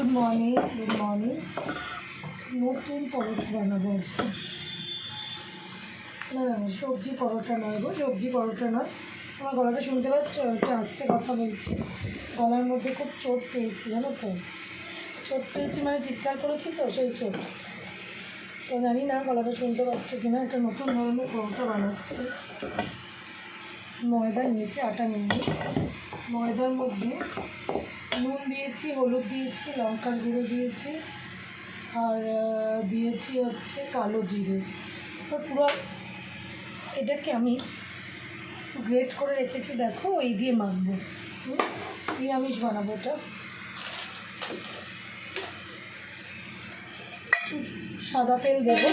Good morning নতুন পরোটা বানাবো আজকে। না না সবজি পরোটা নয় গো, সবজি পরোটা নয়। আমার গলাটা শুনতে পাচ্ছ, একটু আস্তে কথা বলছি। গলার মধ্যে খুব চোট পেয়েছি জানো তো, চোট পেয়েছি মানে চিৎকার করেছি তো, সেই চোট। তো জানি না গলাটা শুনতে পাচ্ছ কিনা। একটা নতুন ধরনের পরোটা বানাচ্ছি। ময়দা নিয়েছি, আটা নিয়েছি। ময়দার মধ্যে নুন দিয়েছি, হলুদ দিয়েছি, লঙ্কার গুঁড়ো দিয়েছি, আর দিয়েছি হচ্ছে কালো জিরে। পুরো এটাকে আমি গ্রেট করে রেখেছি, দেখো এই দিয়ে মাখবো। নিরামিষ বানাবো এটা। সাদা তেল দেবো।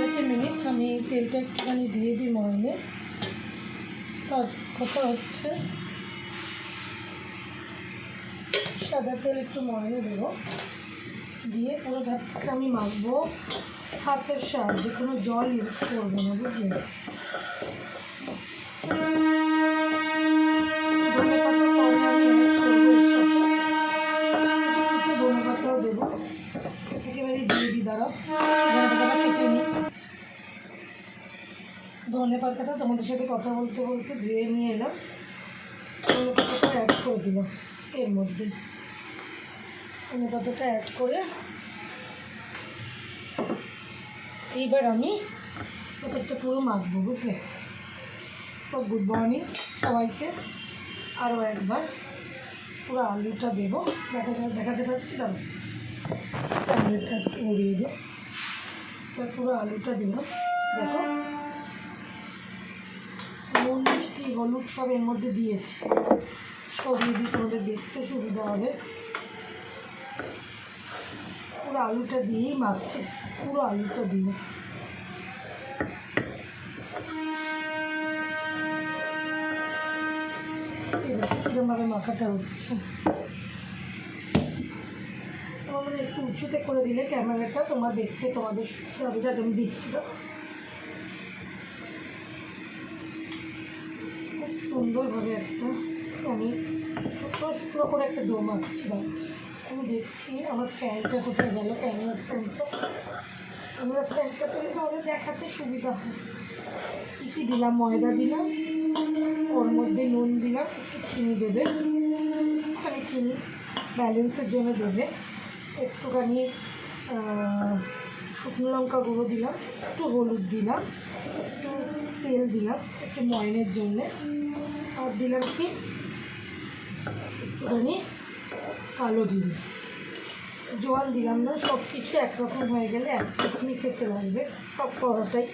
একটা মিনিট আমি তেলটা একটুখানি দিয়ে দিই ময়নে। তার কথা হচ্ছে সাদা তেল একটু ময়নে দেবো, দিয়ে পুরো ভাতটা আমি মাখবো হাতের সাহায্যে, কোনো জল ইউজ করবো না, বুঝলেন। ধনে পাতাও দেবো, একেবারে দিয়ে দিই। দাঁড়াও, ধনে পাতাটা কেটে নিই। ধনে পাতাটা তোমাদের সাথে কথা বলতে বলতে ধুয়ে নিয়ে এলাম। ধনে পাতাটা অ্যাড করে দিলাম এর মধ্যে। ধনে পাতাটা অ্যাড করে এইবার আমি ওটা পুরো মাখবো, বুঝলে। তো গুড মর্নিং সবাইকে। আরও একবার পুরো আলুটা দেবো, দেখাতে পাচ্ছি। দাঁড়ো, আলুটা উড়িয়ে দিই। পুরো আলুটা দিলাম, দেখো নুন মিষ্টি হলুদ সব এর মধ্যে দিয়েছি। সরিয়ে দিই, তোমাদের দেখতে সুবিধা হবে। পুরো আলুটা দিয়েই মাখছি, পুরো আলুটা দিয়ে। কিরমভাবে মাখাটা হচ্ছে। তোমাদের একটু উঁচুতে করে দিলে ক্যামেরাটা তোমার দেখতে তোমাদের সুবিধা হবে, যাতে আমি দিচ্ছি। তো খুব সুন্দরভাবে একটা আমি শুকনো শুকনো করে একটা ডো মাখছিলাম। আমি দেখছি আমার স্ট্যান্ডটা কোথায় গেল, ক্যামেরা স্ট্যান্ডটা। ক্যামেরা স্ট্যান্ডটা পেলে তোমাদের দেখাতে সুবিধা হয়। কী কী দিলাম, ময়দা দিলাম, ওর মধ্যে নুন দিলাম, একটু চিনি দেবে, একটুখানি চিনি ব্যালেন্সের জন্য দেবে, একটুখানি শুকনো লঙ্কা গুঁড়ো দিলাম, একটু হলুদ দিলাম, একটু তেল দিলাম একটু ময়নের জন্যে, আর দিলাম কি একটুখানি কালো জিরে। জল দিলাম না, সব কিছু একরকম হয়ে গেলে একরকমই খেতে লাগবে সব পরোটাই।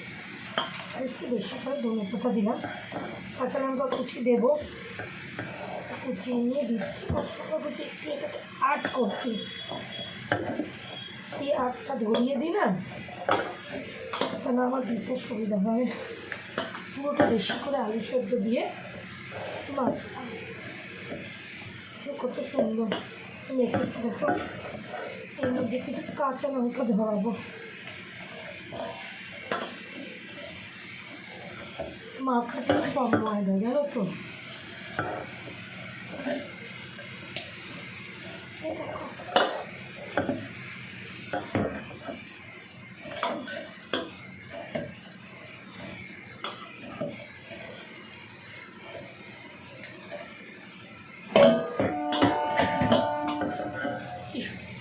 আর একটু বেশি করে ধনে পাতা দিলাম, কাঁচা লঙ্কা কুচি দেবো, কুচিয়ে নিয়ে দিচ্ছি। কাঁচা লঙ্কা কুচি একটু এটাকে আট করতে, এই আটটা ধরিয়ে দিই না, তাহলে আমার দিতে সুবিধা হবে। পুরোটা বেশি করে আলু সেদ্ধ দিয়ে মাখলাম। কত সুন্দর মেখেছি দেখো। এর মধ্যে কিছু কাঁচা লঙ্কা ধরাবো। মাখাটা সব ময়দা, জানো তো। দেখো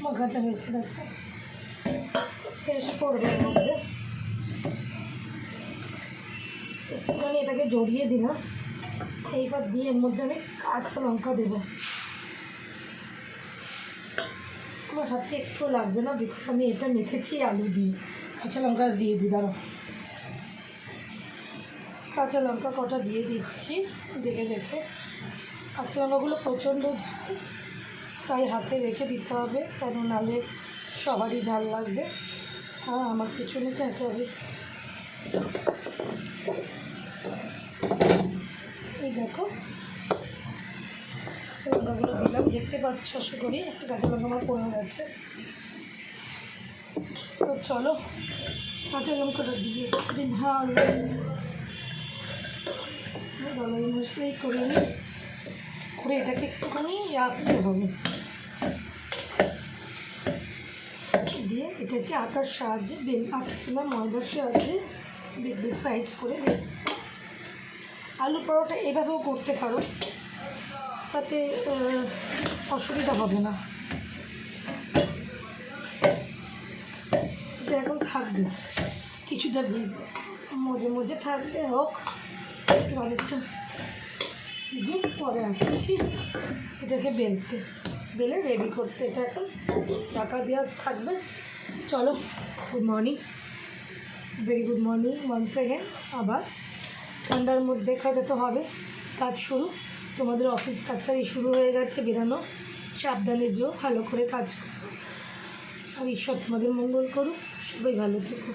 মাখাটা হয়েছে, দেখো ঠেস পড়বে এর মধ্যে। একটুখানি এটাকে জড়িয়ে দিলাম, এইবার দিয়ে এর মধ্যে আমি কাঁচা লঙ্কা দেবো। আমার হাতে একটু লাগবে না, বিকজ আমি এটা মেখেছি আলু দিয়ে। কাঁচা লঙ্কা দিয়ে দিই, দাঁড়ো। কাঁচা লঙ্কা কটা দিয়ে দিচ্ছি দেখে দেখে। কাঁচা লঙ্কাগুলো প্রচণ্ড ঝাল, তাই হাতে রেখে দিতে হবে, কারণ নাহলে সবারই ঝাল লাগবে। হ্যাঁ, আমার পিছনে চেঁচাবে। এই দেখো কাঁচা লঙ্কাগুলো দিলাম, দেখতে পাচ্ছ আশা করি। একটা কাঁচা লঙ্কা আমার পড়ে গেছে। তো চলো কাঁচা লঙ্কাটা দিয়ে ভালো গলাই মশলাই করে নিই, করে এটাকে একটুখানি রাখতে হবে। এটাকে আটার সাহায্যে আটা কিংবা ময়দার সাহায্যে বিগ বিগ সাইজ করে আলু পরোটা এভাবেও করতে পারো, তাতে অসুবিধা হবে না। এটা এখন থাকবে কিছুটা ভিজে, মজে মজে থাকবে হোক, একটু অনেকটা ভিজে পরে আসছি এটাকে বেলে রেডি করতে। এটা এখন ঢাকা দেওয়া থাকবে। চলো, good morning, very good morning once again. আবার ঠান্ডার মধ্যে খাইতে তো হবে, কাজ শুরু, তোমাদের অফিস কাছারি শুরু হয়ে গেছে, বেরানো, সাবধানে যেও, ভালো করে কাজ করো, আর ঈশ্বর তোমাদের মঙ্গল করুক, সবাই ভালো থেকো।